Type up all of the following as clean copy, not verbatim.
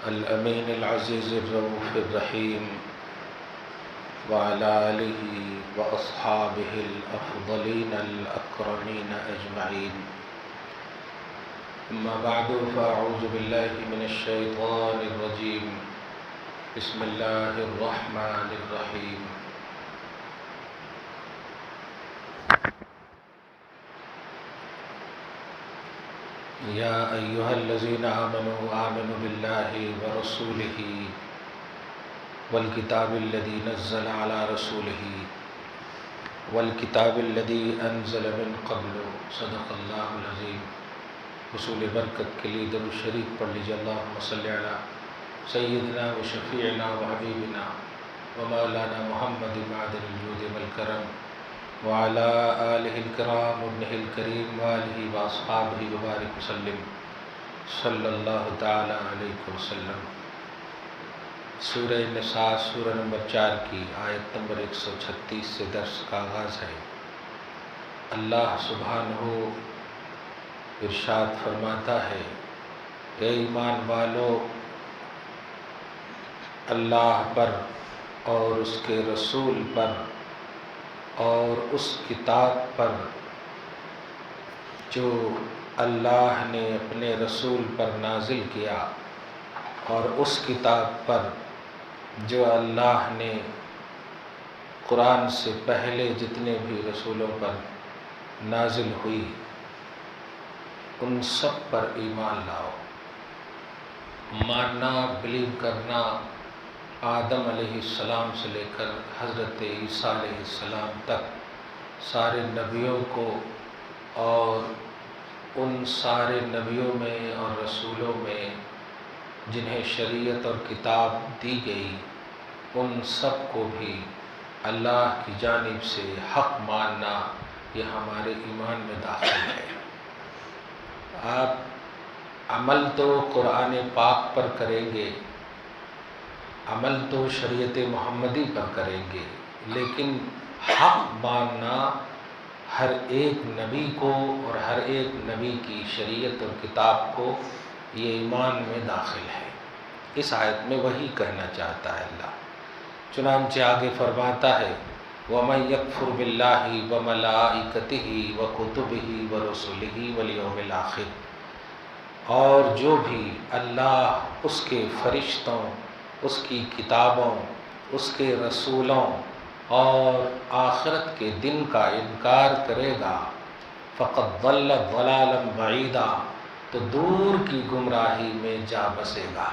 الأمين العزيز الرؤوف الرحيم وعلى آله وأصحابه الأفضلين الأكرمين أجمعين. أما بعد فأعوذ بالله من الشيطان الرجيم. بسم الله الرحمن الرحيم. يا أيها الذين آمنوا بالله ورسوله والكتاب الذي نزل على رسوله والكتاب الذي أنزل من قبل. صدق الله العظيم. حصول برکت کے لیے درود شریف پڑھ لیجیے. اللہم صلی علی سیدنا و شفیعنا و حبیبنا و مولانا محمد معدن الجود والکرم وعلى آلہ الکرام ابنہ الکریم وآلہ واصحابہ وبارک وسلم صلی اللہ تعالی علیہ وسلم. سورہ نساء سورہ نمبر 4 کی آیت نمبر 136 سے درس کا آغاز ہے. اللہ سبحانہ ارشاد فرماتا ہے، اے ایمان والو، اللہ پر اور اس کے رسول پر اور اس کتاب پر جو اللہ نے اپنے رسول پر نازل کیا اور اس کتاب پر جو اللہ نے قرآن سے پہلے جتنے بھی رسولوں پر نازل ہوئی ان سب پر ایمان لاؤ. ماننا، بلیو کرنا، آدم علیہ السلام سے لے کر حضرت عیسیٰ علیہ السلام تک سارے نبیوں کو اور ان سارے نبیوں میں اور رسولوں میں جنہیں شریعت اور کتاب دی گئی ان سب کو بھی اللہ کی جانب سے حق ماننا یہ ہمارے ایمان میں داخل ہے. آپ عمل تو قرآن پاک پر کریں گے، عمل تو شریعت محمدی پر کریں گے، لیکن حق ماننا ہر ایک نبی کو اور ہر ایک نبی کی شریعت اور کتاب کو یہ ایمان میں داخل ہے. اس آیت میں وہی کہنا چاہتا ہے اللہ. چنانچہ آگے فرماتا ہے، وَمَن يَكْفُرْ بِاللَّهِ وَمَلَائِكَتِهِ وَكُتُبِهِ وَرُسُلِهِ وَالْيَوْمِ الْآخِرِ، اور جو بھی اللہ، اس کے فرشتوں، اس کی کتابوں، اس کے رسولوں اور آخرت کے دن کا انکار کرے گا، فقد ضل ضلالا بعیدا، تو دور کی گمراہی میں جا بسے گا.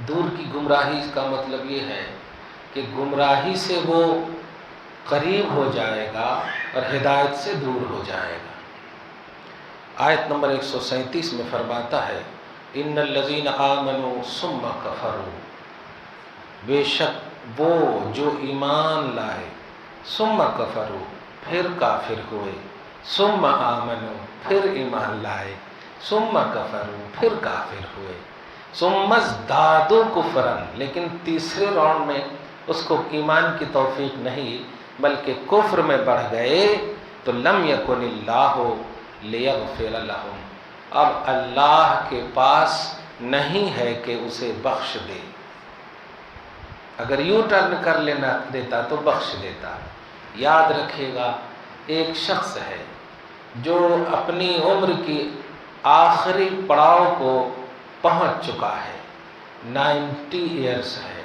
دور کی گمراہی کا مطلب یہ ہے کہ گمراہی سے وہ قریب ہو جائے گا اور ہدایت سے دور ہو جائے گا. آیت نمبر 137 میں فرماتا ہے، ان الذین آمنوا ثم کفروا، بے شک وہ جو ایمان لائے، ثم کفروا پھر کافر ہوئے، ثم آمنوا پھر ایمان لائے، ثم کفروا پھر کافر ہوئے، ثم ازدادوا کفرا، لیکن تیسرے راؤنڈ میں اس کو ایمان کی توفیق نہیں بلکہ کفر میں بڑھ گئے، تو لم یکن اللہ لیغفر لہم، اب اللہ کے پاس نہیں ہے کہ اسے بخش دے. اگر یوں ٹرن کر لینا دیتا تو بخش دیتا. یاد رکھے گا، ایک شخص ہے جو اپنی عمر کی آخری پڑاؤ کو پہنچ چکا ہے، 90 ایئرس ہے،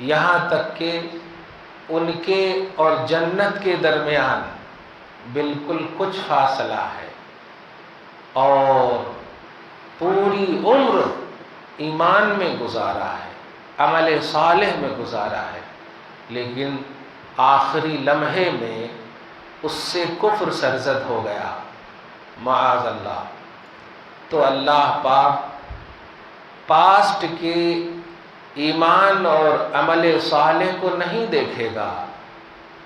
یہاں تک کہ ان کے اور جنت کے درمیان بالکل کچھ فاصلہ ہے، اور پوری عمر ایمان میں گزارا ہے، عمل صالح میں گزارا ہے، لیکن آخری لمحے میں اس سے کفر سرزد ہو گیا، معاذ اللہ. تو اللہ پاک پاسٹ کے ایمان اور عمل صالح کو نہیں دیکھے گا،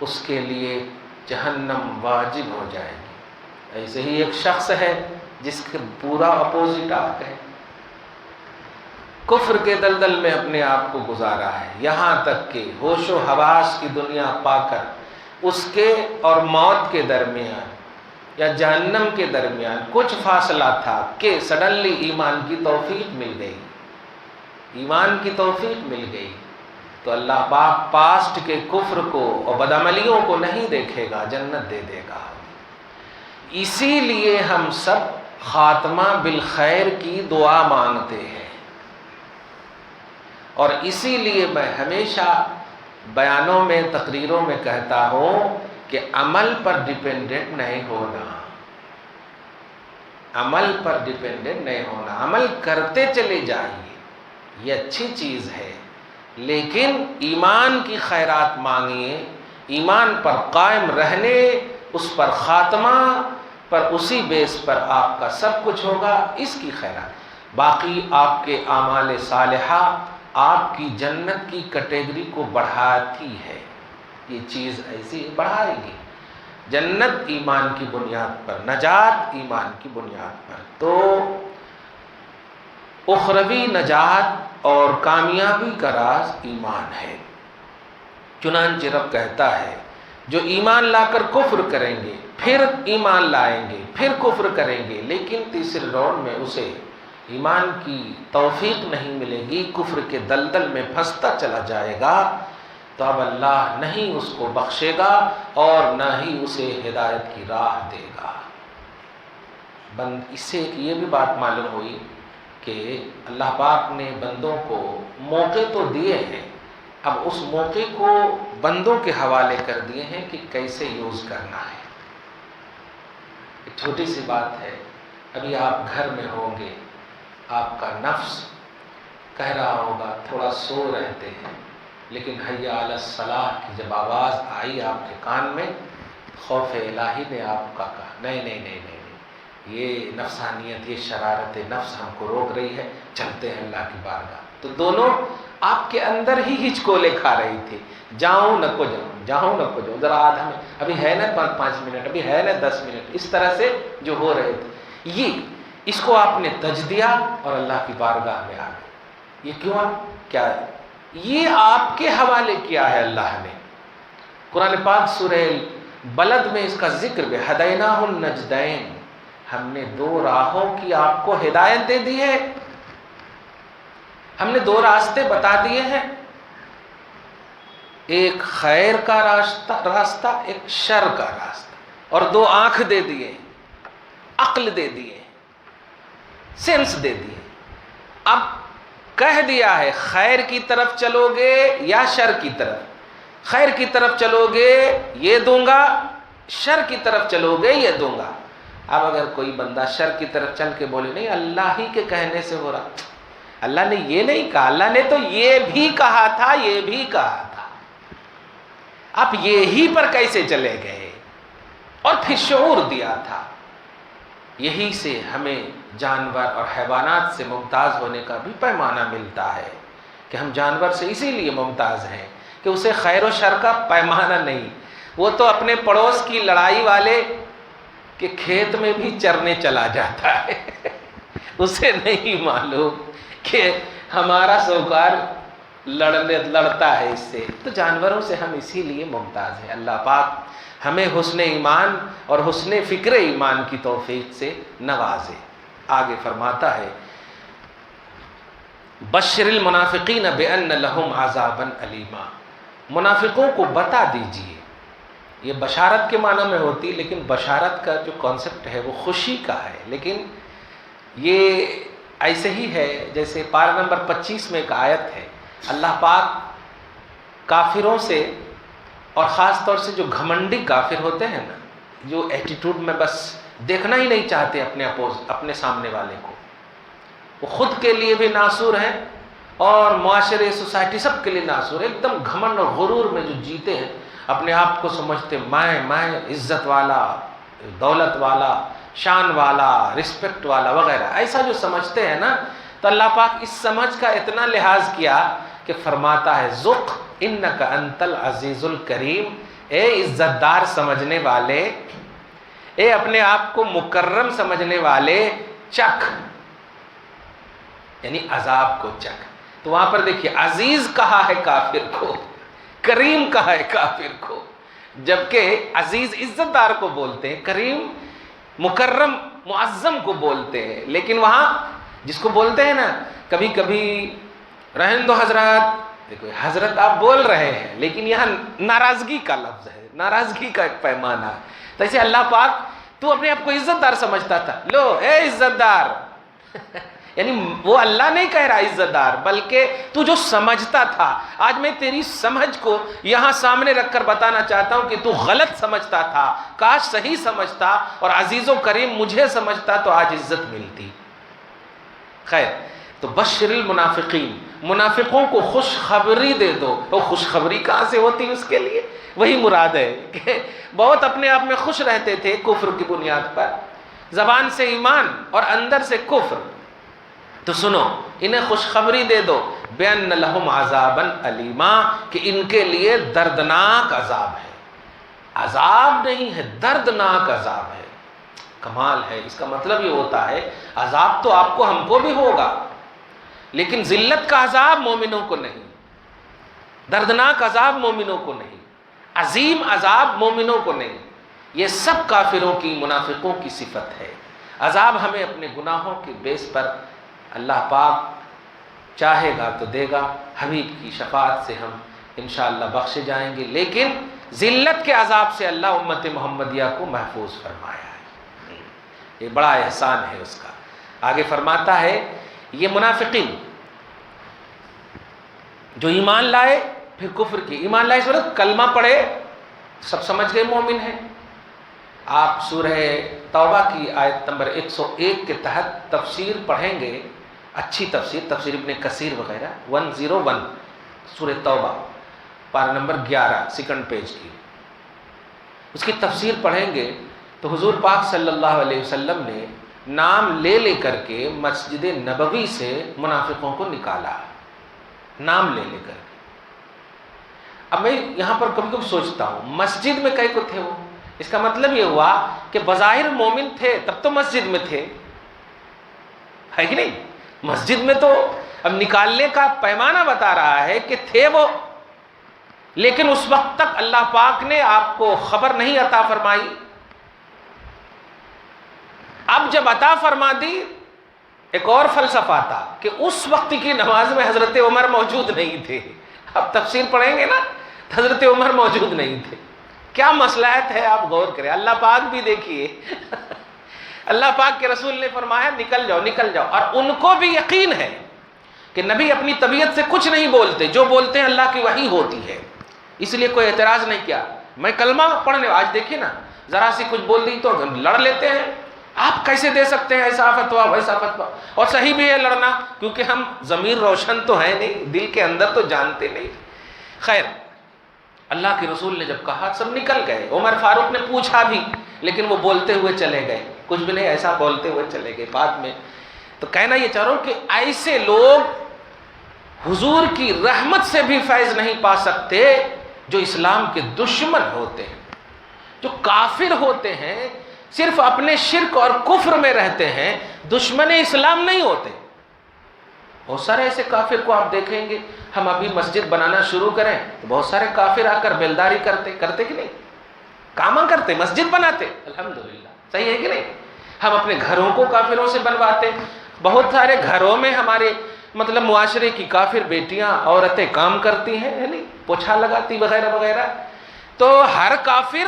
اس کے لیے جہنم واجب ہو جائے گی. ایسے ہی ایک شخص ہے جس کے پورا اپوزٹ آپ ہے، کفر کے دلدل میں اپنے آپ کو گزارا ہے، یہاں تک کہ ہوش و حواس کی دنیا پا کر اس کے اور موت کے درمیان یا جہنم کے درمیان کچھ فاصلہ تھا کہ سڈنلی ایمان کی توفیق مل گئی. ایمان کی توفیق مل گئی تو اللہ پاک پاسٹ کے کفر کو اور بدعملیوں کو نہیں دیکھے گا، جنت دے دے گا۔ اسی لیے ہم سب خاتمہ بالخیر کی دعا مانگتے ہیں، اور اسی لیے میں ہمیشہ بیانوں میں، تقریروں میں کہتا ہوں کہ عمل پر ڈیپینڈنٹ نہیں ہونا، عمل پر ڈیپینڈنٹ نہیں ہونا، عمل کرتے چلے جائیے، یہ اچھی چیز ہے، لیکن ایمان کی خیرات مانگیے، ایمان پر قائم رہنے، اس پر خاتمہ پر، اسی بیس پر آپ کا سب کچھ ہوگا، اس کی خیرات۔ باقی آپ کے اعمال صالحہ آپ کی جنت کی کیٹیگری کو بڑھاتی ہے، یہ چیز ایسی بڑھائے گی۔ جنت ایمان کی بنیاد پر، نجات ایمان کی بنیاد پر، تو اخروی نجات اور کامیابی کا راز ایمان ہے۔ چنانچہ رب کہتا ہے جو ایمان لا کر کفر کریں گے، پھر ایمان لائیں گے، پھر کفر کریں گے، لیکن تیسرے راؤنڈ میں اسے ایمان کی توفیق نہیں ملے گی، کفر کے دلدل میں پھنستا چلا جائے گا، تو اب اللہ نہیں اس کو بخشے گا اور نہ ہی اسے ہدایت کی راہ دے گا۔ اس سے یہ بھی بات معلوم ہوئی کہ اللہ پاک نے بندوں کو موقع تو دیے ہیں، اب اس موقع کو بندوں کے حوالے کر دیے ہیں کہ کیسے یوز کرنا ہے۔ ایک چھوٹی سی بات ہے، ابھی آپ گھر میں ہوں گے، آپ کا نفس کہہ رہا ہوگا تھوڑا سو رہتے ہیں، لیکن حیا علی الصلاح کی جب آواز آئی آپ کے کان میں، خوف الہی نے آپ کا کہا نہیں نہیں نہیں نہیں، یہ نفسانیت، یہ شرارت نفس ہم کو روک رہی ہے، چلتے ہیں اللہ کی بارگاہ۔ تو دونوں آپ کے اندر ہی ہچکولے کھا رہی تھی، جاؤں نہ کو جاؤں، جاؤں نہ کو جاؤں، ذرا آدھا میں ابھی ہے نا 5 منٹ، ابھی ہے نا 10 منٹ، اس طرح سے جو ہو رہے تھے، یہ اس کو آپ نے تج دیا اور اللہ کی بارگاہ میں آ گئے۔ یہ کیوں؟ کیا یہ آپ کے حوالے کیا ہے اللہ نے؟ قرآن پاک سورہ بلد میں اس کا ذکر ہے، ہدیناہ النجدین، ہم نے 2 راہوں کی آپ کو ہدایت دے دی ہے، ہم نے 2 راستے بتا دیے ہیں، ایک خیر کا راستہ، ایک شر کا راستہ، اور 2 آنکھ دے دیے، عقل دے دیے، سینس دے دیے۔ اب کہہ دیا ہے خیر کی طرف چلو گے یا شر کی طرف، خیر کی طرف چلو گے یہ دوں گا، شر کی طرف چلو گے یہ دوں گا۔ اب اگر کوئی بندہ شر کی طرف چل کے بولے نہیں اللہ ہی کے کہنے سے ہو رہا، اللہ نے یہ نہیں کہا، اللہ نے تو یہ بھی کہا تھا، یہ بھی کہا تھا، آپ یہی پر کیسے چلے گئے؟ اور پھر شعور دیا تھا۔ یہی سے ہمیں جانور اور حیوانات سے ممتاز ہونے کا بھی پیمانہ ملتا ہے کہ ہم جانور سے اسی لیے ممتاز ہیں کہ اسے خیر و شر کا پیمانہ نہیں، وہ تو اپنے پڑوس کی لڑائی والے کہ کھیت میں بھی چرنے چلا جاتا ہے، اسے نہیں معلوم کہ ہمارا سوکار لڑتا ہے اس سے۔ تو جانوروں سے ہم اسی لیے ممتاز ہیں۔ اللہ پاک ہمیں حسن ایمان اور حسن فکر ایمان کی توفیق سے نوازے۔ آگے فرماتا ہے بشر المنافقین بان لہم عذابا علیما، منافقوں کو بتا دیجئے، یہ بشارت کے معنی میں ہوتی، لیکن بشارت کا جو کانسیپٹ ہے وہ خوشی کا ہے، لیکن یہ ایسے ہی ہے جیسے پارہ نمبر 25 میں ایک آیت ہے، اللہ پاک کافروں سے، اور خاص طور سے جو گھمنڈی کافر ہوتے ہیں نا، جو ایٹیٹیوڈ میں بس دیکھنا ہی نہیں چاہتے اپنے سامنے والے کو، وہ خود کے لیے بھی ناصور ہیں اور معاشرے، سوسائٹی سب کے لیے ناصور، ایک دم گھمنڈ اور غرور میں جو جیتے ہیں، اپنے آپ کو سمجھتے میں عزت والا، دولت والا، شان والا، رسپیکٹ والا وغیرہ، ایسا جو سمجھتے ہیں نا، تو اللہ پاک اس سمجھ کا اتنا لحاظ کیا کہ فرماتا ہے ذق انک انت العزیز الکریم، اے عزت دار سمجھنے والے، اے اپنے آپ کو مکرم سمجھنے والے، چکھ، یعنی عذاب کو چکھ۔ تو وہاں پر دیکھیے عزیز کہا ہے کافر کو، کریم کہا ہے کافر کو، جبکہ عزیز عزت دار کو بولتے ہیں، کریم مکرم معظم کو بولتے ہیں، لیکن وہاں جس کو بولتے ہیں نا، کبھی کبھی رہن دو حضرات. دیکھو حضرت آپ بول رہے ہیں لیکن یہاں ناراضگی کا لفظ ہے, ناراضگی کا ایک پیمانہ ہے. تو ایسے اللہ پاک, تو اپنے آپ کو عزت دار سمجھتا تھا, لو اے عزت دار یعنی وہ اللہ نہیں کہہ رہا عزت دار, بلکہ تو جو سمجھتا تھا. آج میں تیری سمجھ کو یہاں سامنے رکھ کر بتانا چاہتا ہوں کہ تو غلط سمجھتا تھا, کاش صحیح سمجھتا اور عزیز و کریم مجھے سمجھتا تو آج عزت ملتی. خیر, تو بشر المنافقین, منافقوں کو خوشخبری دے دو. وہ خوشخبری کہاں سے ہوتی اس کے لیے؟ وہی مراد ہے کہ بہت اپنے آپ میں خوش رہتے تھے کفر کی بنیاد پر, زبان سے ایمان اور اندر سے کفر. تو سنو, انہیں خوشخبری دے دو بِأَنَّ لَهُمْ عَذَابًا أَلِيمًا, کہ ان کے لیے دردناک عذاب ہے. عذاب نہیں ہے, دردناک عذاب ہے. کمال ہے. اس کا مطلب یہ ہوتا ہے عذاب تو آپ کو ہم کو بھی ہوگا, لیکن ذلت کا عذاب مومنوں کو نہیں, دردناک عذاب مومنوں کو نہیں, عظیم عذاب مومنوں کو نہیں. یہ سب کافروں کی, منافقوں کی صفت ہے. عذاب ہمیں اپنے گناہوں کے بیس پر اللہ پاک چاہے گا تو دے گا, حبیب کی شفاعت سے ہم انشاءاللہ بخشے جائیں گے, لیکن ذلت کے عذاب سے اللہ امت محمدیہ کو محفوظ فرمایا ہے. یہ بڑا احسان ہے اس کا. آگے فرماتا ہے یہ منافقین جو ایمان لائے پھر کفر کی, ایمان لائے اس وقت کلمہ پڑھے, سب سمجھ گئے مومن ہیں. آپ سورہ توبہ کی آیت نمبر 101 کے تحت تفسیر پڑھیں گے, اچھی تفسیر, تفسیر ابن کثیر وغیرہ, 101 سورہ توبہ پارہ نمبر 11 سیکنڈ پیج کی, اس کی تفسیر پڑھیں گے تو حضور پاک صلی اللہ علیہ وسلم نے نام لے لے کر کے مسجد نبوی سے منافقوں کو نکالا, نام لے لے کر کے. اب میں یہاں پر کبھی کبھی سوچتا ہوں, مسجد میں کئی کو تھے وہ, اس کا مطلب یہ ہوا کہ بظاہر مومن تھے تب تو مسجد میں تھے, ہے کہ نہیں؟ مسجد میں تو اب نکالنے کا پیمانہ بتا رہا ہے کہ تھے وہ, لیکن اس وقت تک اللہ پاک نے آپ کو خبر نہیں عطا فرمائی. اب جب عطا فرما دی, ایک اور فلسفہ تھا کہ اس وقت کی نماز میں حضرت عمر موجود نہیں تھے. اب تفسیر پڑھیں گے نا, حضرت عمر موجود نہیں تھے. کیا مصلحت ہے, آپ غور کریں. اللہ پاک بھی دیکھیے اللہ پاک کے رسول نے فرمایا نکل جاؤ نکل جاؤ, اور ان کو بھی یقین ہے کہ نبی اپنی طبیعت سے کچھ نہیں بولتے, جو بولتے ہیں اللہ کی وحی ہوتی ہے, اس لیے کوئی اعتراض نہیں کیا. میں کلمہ پڑھنے, آج دیکھیے نا ذرا سی کچھ بول دی تو لڑ لیتے ہیں. آپ کیسے دے سکتے ہیں ایسا فتویٰ ویسا فتویٰ, اور صحیح بھی ہے لڑنا, کیونکہ ہم ضمیر روشن تو ہیں نہیں, دل کے اندر تو جانتے نہیں. خیر, اللہ کے رسول نے جب کہا سب نکل گئے. عمر فاروق نے پوچھا بھی, لیکن وہ بولتے ہوئے چلے گئے, کچھ بھی نہیں, ایسا بولتے ہوئے چلے گئے بعد میں. تو کہنا یہ چاہ رہا ہوں کہ ایسے لوگ حضور کی رحمت سے بھی فیض نہیں پا سکتے جو اسلام کے دشمن ہوتے ہیں, جو کافر ہوتے ہیں, صرف اپنے شرک اور کفر میں رہتے ہیں, دشمن اسلام نہیں ہوتے. بہت سارے ایسے کافر کو آپ دیکھیں گے, ہم ابھی مسجد بنانا شروع کریں تو بہت سارے کافر آ کر بیلداری کرتے کہ نہیں, کام کرتے, مسجد بناتے, الحمدللہ, صحیح ہے کہ نہیں. ہم اپنے گھروں کو کافروں سے بنواتے. بہت سارے گھروں میں ہمارے مطلب معاشرے کی کافر بیٹیاں عورتیں کام کرتی ہیں, ہے نہیں, پوچھا لگاتی وغیرہ وغیرہ. تو ہر کافر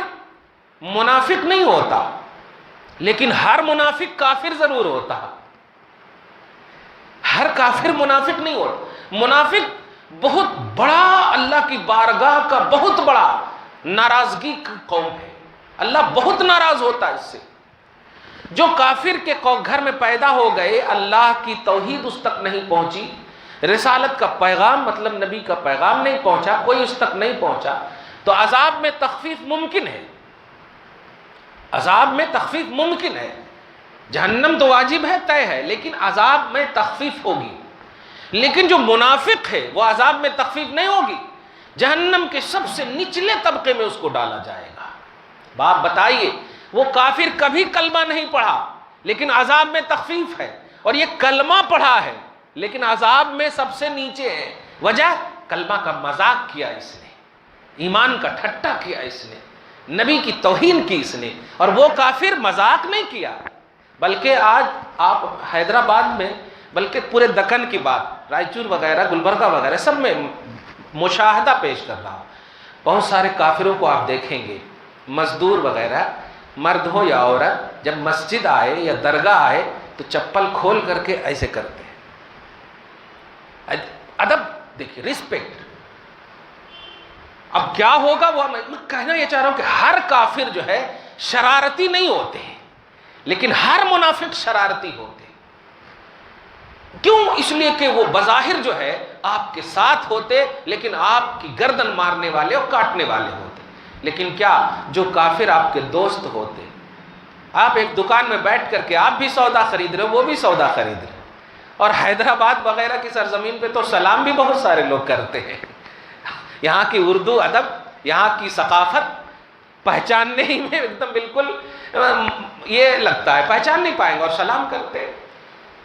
منافق نہیں ہوتا, لیکن ہر منافق کافر ضرور ہوتا. ہر کافر منافق نہیں ہوتا. منافق بہت بڑا اللہ کی بارگاہ کا بہت بڑا ناراضگی کا قوم ہے. اللہ بہت ناراض ہوتا ہے اس سے. جو کافر کے گھر میں پیدا ہو گئے, اللہ کی توحید اس تک نہیں پہنچی, رسالت کا پیغام مطلب نبی کا پیغام نہیں پہنچا, کوئی اس تک نہیں پہنچا, تو عذاب میں تخفیف ممکن ہے. عذاب میں تخفیف ممکن ہے. جہنم تو واجب ہے, طے ہے, لیکن عذاب میں تخفیف ہوگی. لیکن جو منافق ہے وہ عذاب میں تخفیف نہیں ہوگی, جہنم کے سب سے نچلے طبقے میں اس کو ڈالا جائے گا. باپ بتائیے, وہ کافر کبھی کلمہ نہیں پڑھا لیکن عذاب میں تخفیف ہے, اور یہ کلمہ پڑھا ہے لیکن عذاب میں سب سے نیچے ہے. وجہ, کلمہ کا مذاق کیا اس نے, ایمان کا ٹھٹا کیا اس نے, نبی کی توہین کی اس نے. اور وہ کافر مذاق نہیں کیا, بلکہ آج آپ حیدرآباد میں بلکہ پورے دکن کی بات، رائچور وغیرہ، گلبرگہ وغیرہ سب میں مشاہدہ پیش کر رہا ہوں. بہت سارے کافروں کو آپ دیکھیں گے، مزدور وغیرہ، مرد ہو یا عورت، جب مسجد آئے یا درگاہ آئے تو چپل کھول کر کے ایسے کرتے ہیں. ادب دیکھیے، رسپیکٹ. اب کیا ہوگا وہ میں کہنا یہ چاہ رہا ہوں کہ ہر کافر جو ہے شرارتی نہیں ہوتے ہیں، لیکن ہر منافق شرارتی ہوتے ہیں. کیوں؟ اس لیے کہ وہ بظاہر جو ہے آپ کے ساتھ ہوتے، لیکن آپ کی گردن مارنے والے اور کاٹنے والے ہوتے. لیکن کیا جو کافر آپ کے دوست ہوتے، آپ ایک دکان میں بیٹھ کر کے آپ بھی سودا خرید رہے ہو، وہ بھی سودا خرید رہے. اور حیدرآباد وغیرہ کی سرزمین پہ تو سلام بھی بہت سارے لوگ کرتے ہیں. یہاں کی اردو ادب، یہاں کی ثقافت پہچاننے ہی میں ایک دم بالکل یہ لگتا ہے پہچان نہیں پائیں گے، اور سلام کرتے ہیں.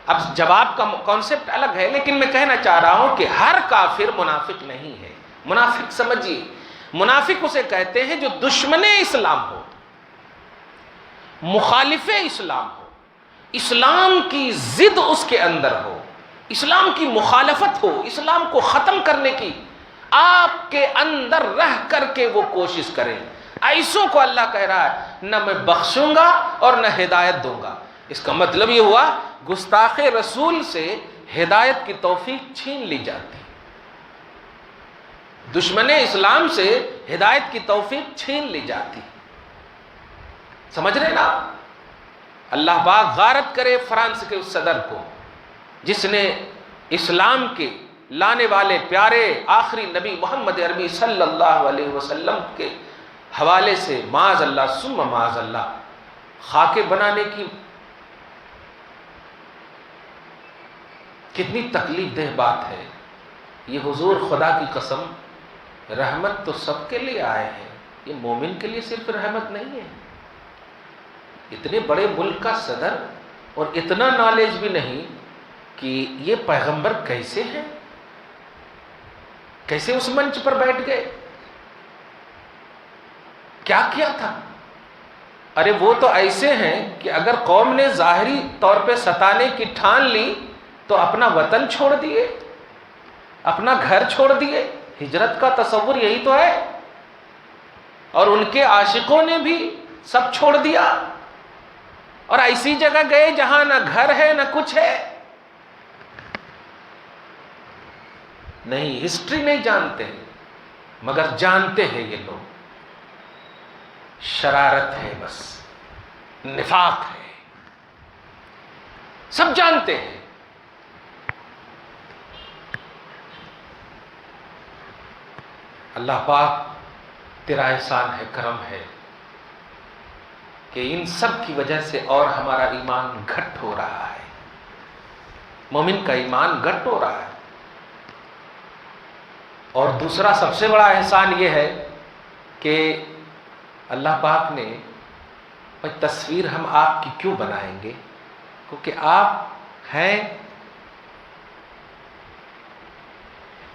اب جواب کا کانسیپٹ الگ ہے، لیکن میں کہنا چاہ رہا ہوں کہ ہر کافر منافق نہیں ہے. منافق سمجھیے، منافق اسے کہتے ہیں جو دشمن اسلام ہو، مخالف اسلام ہو، اسلام کی ضد اس کے اندر ہو، اسلام کی مخالفت ہو، اسلام کو ختم کرنے کی آپ کے اندر رہ کر کے وہ کوشش کریں. ایسوں کو اللہ کہہ رہا ہے نہ میں بخشوں گا اور نہ ہدایت دوں گا. اس کا مطلب یہ ہوا گستاخ رسول سے ہدایت کی توفیق چھین لی جاتی، دشمن اسلام سے ہدایت کی توفیق چھین لی جاتی. سمجھ رہے نا؟ اللہ پاک غارت کرے فرانس کے اس صدر کو جس نے اسلام کے لانے والے پیارے آخری نبی محمد عربی صلی اللہ علیہ وسلم کے حوالے سے معاذ اللہ ثم معاذ اللہ خاکے بنانے کی. کتنی تکلیف دہ بات ہے یہ. حضور خدا کی قسم، رحمت تو سب کے لیے آئے ہیں، یہ مومن کے لیے صرف رحمت نہیں ہے. اتنے بڑے ملک کا صدر اور اتنا نالج بھی نہیں کہ یہ پیغمبر کیسے ہیں، کیسے اس منچ پر بیٹھ گئے، کیا کیا تھا. ارے وہ تو ایسے ہیں کہ اگر قوم نے ظاہری طور پہ ستانے کی ٹھان لی تو اپنا وطن چھوڑ دیے، اپنا گھر چھوڑ دیے. ہجرت کا تصور یہی تو ہے. اور ان کے عاشقوں نے بھی سب چھوڑ دیا اور ایسی جگہ گئے جہاں نہ گھر ہے نہ کچھ ہے. نہیں، ہسٹری نہیں جانتے مگر جانتے ہیں یہ لوگ شرارت ہے، بس نفاق ہے، سب جانتے ہیں. اللہ پاک تیرا احسان ہے، کرم ہے کہ ان سب کی وجہ سے اور ہمارا ایمان گھٹ ہو رہا ہے. مومن کا ایمان گھٹ ہو رہا ہے. اور دوسرا سب سے بڑا احسان یہ ہے کہ اللہ پاک نے تصویر ہم آپ کی کیوں بنائیں گے؟ کیونکہ آپ ہیں.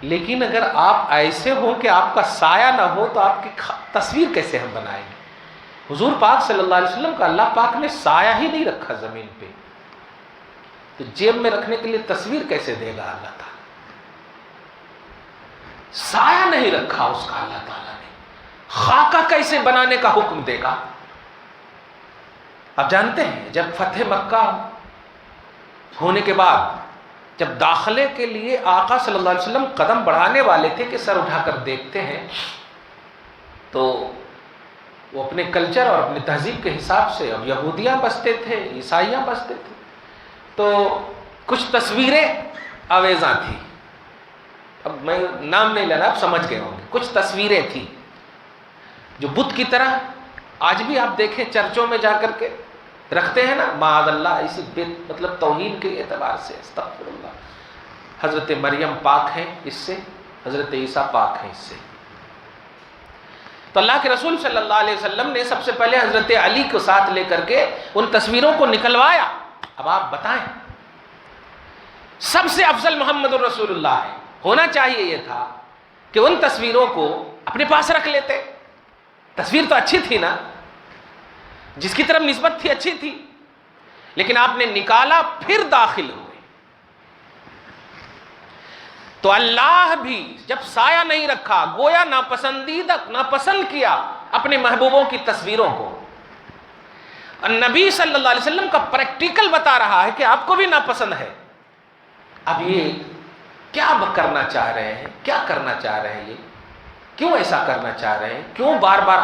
لیکن اگر آپ ایسے ہو کہ آپ کا سایہ نہ ہو تو آپ کی تصویر کیسے ہم بنائیں گے؟ حضور پاک صلی اللہ علیہ وسلم کا اللہ پاک نے سایہ ہی نہیں رکھا زمین پہ، تو جیب میں رکھنے کے لیے تصویر کیسے دے گا اللہ تعالیٰ؟ سایہ نہیں رکھا اس کا اللہ تعالیٰ نے، خاکہ کیسے بنانے کا حکم دے گا؟ آپ جانتے ہیں جب فتح مکہ ہونے کے بعد جب داخلے کے لیے آقا صلی اللہ علیہ وسلم قدم بڑھانے والے تھے کہ سر اٹھا کر دیکھتے ہیں تو وہ اپنے کلچر اور اپنی تہذیب کے حساب سے، اب یہودیاں بستے تھے، عیسائیاں بستے تھے، تو کچھ تصویریں آویزاں تھیں. اب میں نام نہیں لینا، آپ سمجھ گئے ہوں گے. کچھ تصویریں تھیں جو بت کی طرح آج بھی آپ دیکھیں چرچوں میں جا کر کے رکھتے ہیں نا، معاذ اللہ، ایسی مطلب توہین کے اعتبار سے، استغفر اللہ. حضرت مریم پاک ہیں اس سے، حضرت عیسیٰ پاک ہیں اس سے. تو اللہ کے رسول صلی اللہ علیہ وسلم نے سب سے پہلے حضرت علی کو ساتھ لے کر کے ان تصویروں کو نکلوایا. اب آپ بتائیں، سب سے افضل محمد الرسول اللہ ہے. ہونا چاہیے یہ تھا کہ ان تصویروں کو اپنے پاس رکھ لیتے. تصویر تو اچھی تھی نا، جس کی طرف نسبت تھی اچھی تھی، لیکن آپ نے نکالا پھر داخل ہوئے. تو اللہ بھی جب سایہ نہیں رکھا، گویا ناپسند کیا اپنے محبوبوں کی تصویروں کو. نبی صلی اللہ علیہ وسلم کا پریکٹیکل بتا رہا ہے کہ آپ کو بھی ناپسند ہے. اب یہ کیا کرنا چاہ رہے ہیں، کیا کرنا چاہ رہے ہیں، یہ کیوں ایسا کرنا چاہ رہے ہیں، کیوں بار بار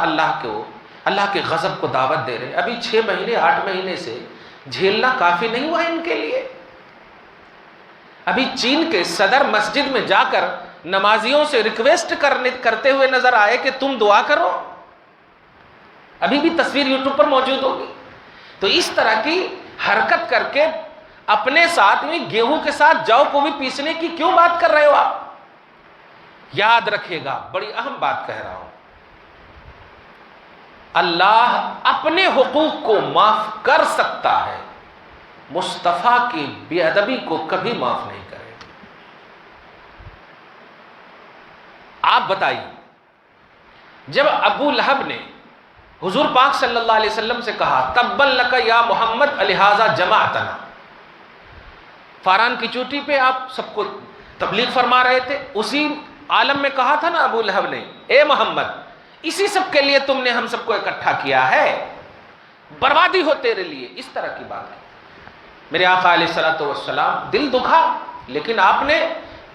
اللہ کے غضب کو دعوت دے رہے ہیں؟ ابھی 6 مہینے 8 مہینے سے جھیلنا کافی نہیں ہوا ان کے لیے؟ ابھی چین کے صدر مسجد میں جا کر نمازیوں سے ریکویسٹ کرتے ہوئے نظر آئے کہ تم دعا کرو. ابھی بھی تصویر یوٹیوب پر موجود ہوگی. تو اس طرح کی حرکت کر کے اپنے ساتھ میں گیہوں کے ساتھ جو کو بھی پیسنے کی کیوں بات کر رہے ہو آپ؟ یاد رکھیے گا، بڑی اہم بات کہہ رہا ہوں، اللہ اپنے حقوق کو معاف کر سکتا ہے، مصطفیٰ کی بے ادبی کو کبھی معاف نہیں کرے. آپ بتائیے، جب ابو لہب نے حضور پاک صلی اللہ علیہ وسلم سے کہا تبا لک یا محمد لہذا جمعتنا، فاران کی چوٹی پہ آپ سب کو تبلیغ فرما رہے تھے، اسی عالم میں کہا تھا نا ابو لہب نے، اے محمد اسی سب کے لیے تم نے ہم سب کو اکٹھا کیا ہے، بربادی ہو تیرے لیے. اس طرح کی بات ہے. میرے آقا علیہ الصلوۃ والسلام دل دکھا، لیکن آپ نے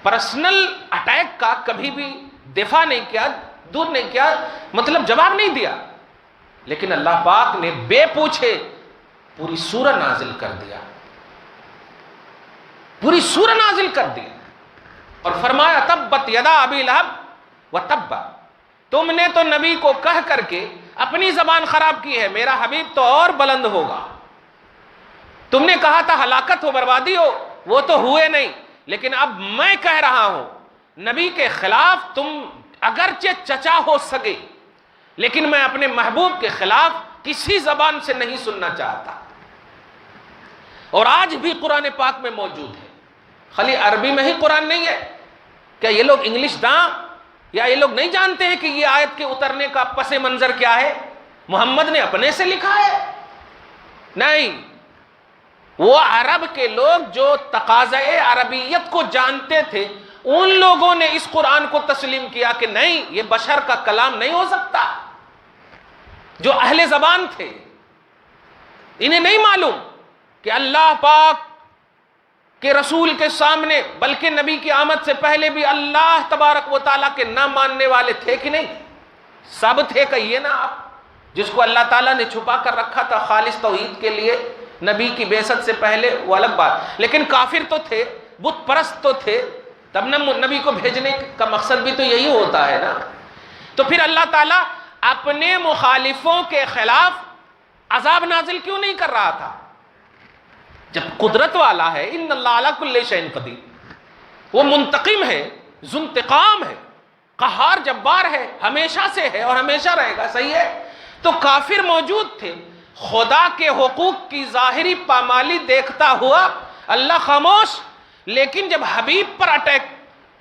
پرسنل اٹیک کا کبھی بھی دفاع نہیں کیا، دور نہیں کیا، مطلب جواب نہیں دیا. لیکن اللہ پاک نے بے پوچھے پوری سورہ نازل کر دیا، پوری سورہ نازل کر دیا اور فرمایا تبت یدا ابی لہب وتب، تم نے تو نبی کو کہہ کر کے اپنی زبان خراب کی ہے، میرا حبیب تو اور بلند ہوگا. تم نے کہا تھا ہلاکت ہو، بربادی ہو، وہ تو ہوئے نہیں، لیکن اب میں کہہ رہا ہوں نبی کے خلاف تم اگرچہ چچا ہو سکے، لیکن میں اپنے محبوب کے خلاف کسی زبان سے نہیں سننا چاہتا. اور آج بھی قرآن پاک میں موجود ہے. خالی عربی میں ہی قرآن نہیں ہے. کیا یہ لوگ انگلش داں یا یہ لوگ نہیں جانتے ہیں کہ یہ آیت کے اترنے کا پس منظر کیا ہے؟ محمد نے اپنے سے لکھا ہے؟ نہیں، وہ عرب کے لوگ جو تقاضۂ عربیت کو جانتے تھے، ان لوگوں نے اس قرآن کو تسلیم کیا کہ نہیں، یہ بشر کا کلام نہیں ہو سکتا. جو اہل زبان تھے انہیں نہیں معلوم کہ اللہ پاک کے رسول کے سامنے، بلکہ نبی کی آمد سے پہلے بھی اللہ تبارک و تعالیٰ کے نہ ماننے والے تھے کہ نہیں؟ سب تھے. کہیے نا آپ، جس کو اللہ تعالیٰ نے چھپا کر رکھا تھا خالص توحید کے لیے نبی کی بعثت سے پہلے، وہ الگ بات، لیکن کافر تو تھے، بت پرست تو تھے. تب نبی کو بھیجنے کا مقصد بھی تو یہی ہوتا ہے نا. تو پھر اللہ تعالیٰ اپنے مخالفوں کے خلاف عذاب نازل کیوں نہیں کر رہا تھا؟ جب قدرت والا ہے، ان اللہ علی کل شیء قدیر، وہ منتقم ہے، ذو انتقام ہے، قہار جبار ہے، ہمیشہ سے ہے اور ہمیشہ رہے گا. صحیح ہے. تو کافر موجود تھے، خدا کے حقوق کی ظاہری پامالی دیکھتا ہوا اللہ خاموش. لیکن جب حبیب پر اٹیک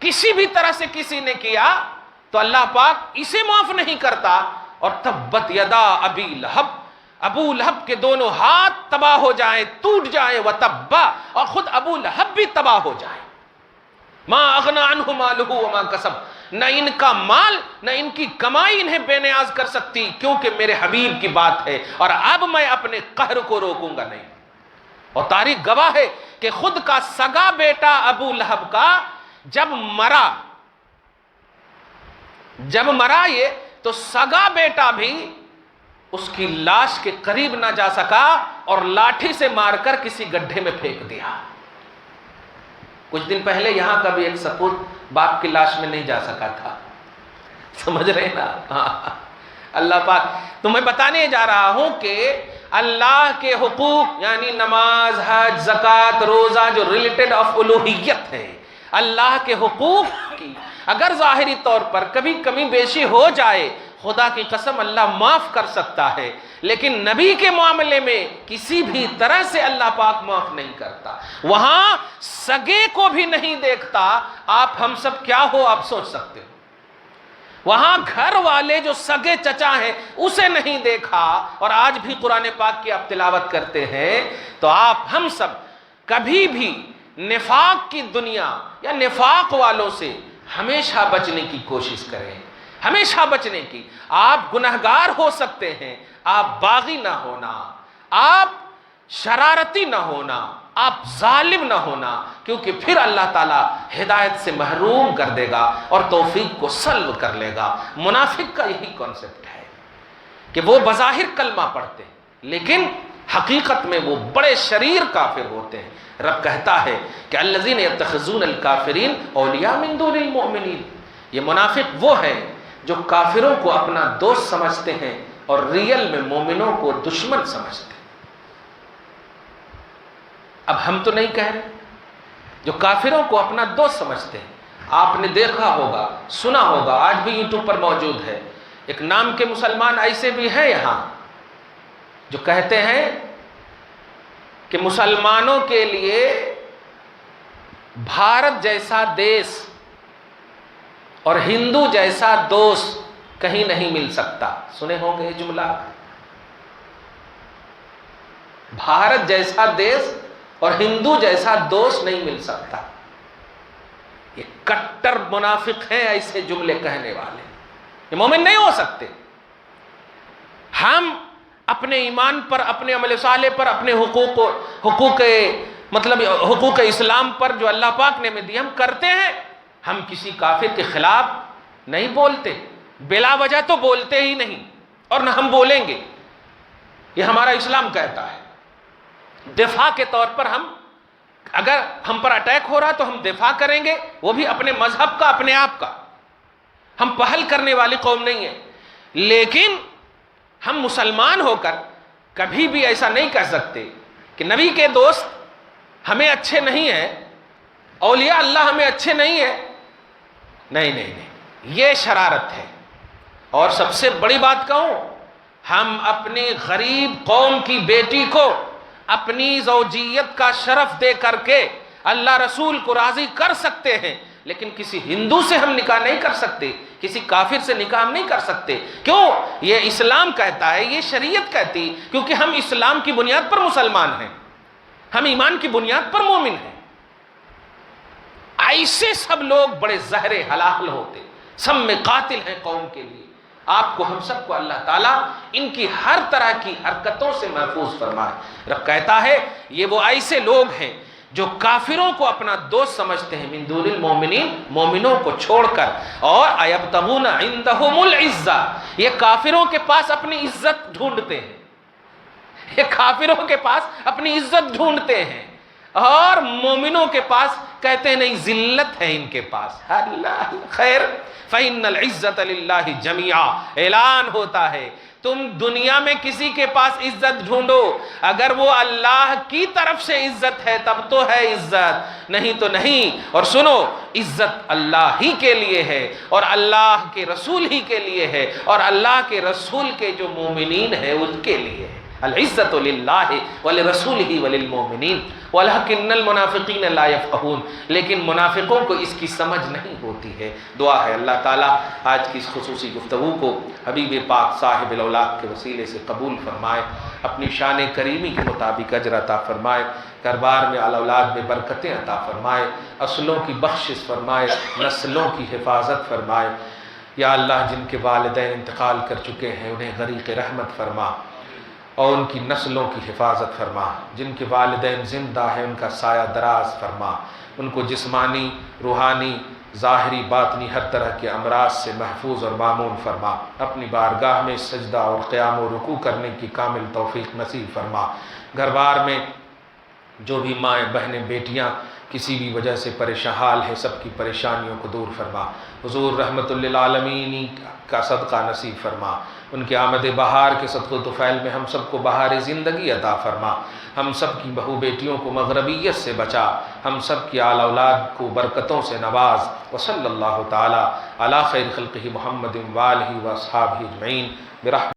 کسی بھی طرح سے کسی نے کیا تو اللہ پاک اسے معاف نہیں کرتا. اور تبت یدا ابی لہب، ابو لہب کے دونوں ہاتھ تباہ ہو جائیں، ٹوٹ جائیں، وتبا، اور خود ابو لہب بھی تباہ ہو جائے. ما اغنى عنہ مالہ وما کسب، نہ ان کا مال نہ ان کی کمائی انہیں بے نیاز کر سکتی، کیونکہ میرے حبیب کی بات ہے اور اب میں اپنے قہر کو روکوں گا نہیں. اور تاریخ گواہ ہے کہ خود کا سگا بیٹا ابو لہب کا جب مرا یہ، تو سگا بیٹا بھی اس کی لاش کے قریب نہ جا سکا اور لاٹھی سے مار کر کسی گڈھے میں پھینک دیا. کچھ دن پہلے یہاں کا بھی ایک سپوت باپ کی لاش میں نہیں جا سکا تھا. سمجھ رہے نا؟ ہاں. اللہ پاک، تمہیں بتانے جا رہا ہوں کہ اللہ کے حقوق یعنی نماز، حج، زکوٰۃ، روزہ جو ریلیٹڈ آف الوہیت ہے، اللہ کے حقوق کی اگر ظاہری طور پر کبھی کمی بیشی ہو جائے، خدا کی قسم اللہ معاف کر سکتا ہے. لیکن نبی کے معاملے میں کسی بھی طرح سے اللہ پاک معاف نہیں کرتا. وہاں سگے کو بھی نہیں دیکھتا. آپ ہم سب کیا ہو آپ سوچ سکتے ہو. وہاں گھر والے جو سگے چچا ہیں اسے نہیں دیکھا. اور آج بھی قرآن پاک کی آپ تلاوت کرتے ہیں تو آپ ہم سب کبھی بھی نفاق کی دنیا یا نفاق والوں سے ہمیشہ بچنے کی کوشش کریں، ہمیشہ بچنے کی۔ آپ گنہگار ہو سکتے ہیں، آپ باغی نہ ہونا، آپ شرارتی نہ ہونا، آپ ظالم نہ ہونا، کیونکہ پھر اللہ تعالیٰ ہدایت سے محروم کر دے گا اور توفیق کو سلب کر لے گا۔ منافق کا یہی کانسیپٹ ہے کہ وہ بظاہر کلمہ پڑھتے ہیں لیکن حقیقت میں وہ بڑے شریر کافر ہوتے ہیں۔ رب کہتا ہے کہ الذین یتخذون الکافرین اولیاء من دون المؤمنین، یہ منافق وہ ہے جو کافروں کو اپنا دوست سمجھتے ہیں اور ریئل میں مومنوں کو دشمن سمجھتے ہیں۔ اب ہم تو نہیں کہہ رہے، جو کافروں کو اپنا دوست سمجھتے ہیں۔ آپ نے دیکھا ہوگا، سنا ہوگا، آج بھی یوٹیوب پر موجود ہے، ایک نام کے مسلمان ایسے بھی ہیں یہاں جو کہتے ہیں کہ مسلمانوں کے لیے بھارت جیسا دیس اور ہندو جیسا دوست کہیں نہیں مل سکتا۔ سنے ہوں گے یہ جملہ، بھارت جیسا دیس اور ہندو جیسا دوست نہیں مل سکتا۔ یہ کٹر منافق ہیں ایسے جملے کہنے والے، یہ مومن نہیں ہو سکتے۔ ہم اپنے ایمان پر، اپنے عمل صالح پر، اپنے حقوق اسلام پر جو اللہ پاک نے ہمیں دی ہم کرتے ہیں۔ ہم کسی کافر کے خلاف نہیں بولتے، بلا وجہ تو بولتے ہی نہیں، اور نہ ہم بولیں گے، یہ ہمارا اسلام کہتا ہے۔ دفاع کے طور پر اگر ہم پر اٹیک ہو رہا تو ہم دفاع کریں گے، وہ بھی اپنے مذہب کا، اپنے آپ کا۔ ہم پہل کرنے والی قوم نہیں ہے، لیکن ہم مسلمان ہو کر کبھی بھی ایسا نہیں کہہ سکتے کہ نبی کے دوست ہمیں اچھے نہیں ہیں، اولیاء اللہ ہمیں اچھے نہیں ہیں۔ نہیں، یہ شرارت ہے۔ اور سب سے بڑی بات کہوں، ہم اپنی غریب قوم کی بیٹی کو اپنی زوجیت کا شرف دے کر کے اللہ رسول کو راضی کر سکتے ہیں، لیکن کسی ہندو سے ہم نکاح نہیں کر سکتے، کسی کافر سے نکاح ہم نہیں کر سکتے۔ کیوں؟ یہ اسلام کہتا ہے، یہ شریعت کہتی، کیونکہ ہم اسلام کی بنیاد پر مسلمان ہیں، ہم ایمان کی بنیاد پر مومن ہیں۔ ایسے سب لوگ بڑے زہر حلال ہوتے، سب میں قاتل ہیں قوم کے لیے۔ آپ کو، ہم سب کو اللہ تعالیٰ ان کی ہر طرح کی حرکتوں سے محفوظ فرمائے۔ رب کہتا ہے یہ وہ ایسے لوگ ہیں جو کافروں کو اپنا دوست سمجھتے ہیں، من دون المؤمنین، مومنوں کو چھوڑ کر، اور ایبتغون عندہم العزہ، یہ کافروں کے پاس اپنی عزت ڈھونڈتے ہیں، یہ کافروں کے پاس اپنی عزت ڈھونڈتے ہیں، اور مومنوں کے پاس کہتے ہیں نہیں، ذلت ہے ان کے پاس۔ اللہ خیر، فَإِنَّ الْعِزَّةَ لِلَّهِ جَمِيعًا، اعلان ہوتا ہے تم دنیا میں کسی کے پاس عزت ڈھونڈو، اگر وہ اللہ کی طرف سے عزت ہے تب تو ہے عزت، نہیں تو نہیں۔ اور سنو، عزت اللہ ہی کے لیے ہے، اور اللہ کے رسول ہی کے لیے ہے، اور اللہ کے رسول کے جو مومنین ہیں ان کے لیے ہے۔ العزت للہ ولرسولہ وللمؤمنین ولکن المنافقین لا یفقہون، لیکن منافقوں کو اس کی سمجھ نہیں ہوتی ہے۔ دعا ہے اللہ تعالیٰ آج کی اس خصوصی گفتگو کو حبیب پاک صاحب الاولاق کے وسیلے سے قبول فرمائے، اپنی شان کریمی کے مطابق اجر عطا فرمائے، گھر میں اولاد میں برکتیں عطا فرمائے، اصلوں کی بخشش فرمائے، نسلوں کی حفاظت فرمائے۔ یا اللہ، جن کے والدین انتقال کر چکے ہیں انہیں غریق رحمت فرما اور ان کی نسلوں کی حفاظت فرما، جن کے والدین زندہ ہیں ان کا سایہ دراز فرما، ان کو جسمانی، روحانی، ظاہری، باطنی ہر طرح کے امراض سے محفوظ اور مامون فرما، اپنی بارگاہ میں سجدہ اور قیام و رکوع کرنے کی کامل توفیق نصیب فرما۔ گھر بار میں جو بھی مائیں، بہنیں، بیٹیاں کسی بھی وجہ سے پریشان حال ہے، سب کی پریشانیوں کو دور فرما، حضور رحمت للعالمین کا صدقہ نصیب فرما، ان کے آمد بہار کے صدق و طفیل میں ہم سب کو بہار زندگی عطا فرما، ہم سب کی بہو بیٹیوں کو مغربیت سے بچا، ہم سب کی آل اولاد کو برکتوں سے نواز۔ وصلی اللہ تعالی علی خیر خلقہ محمد وآلہ واصحابہ اجمعین برحمتہ۔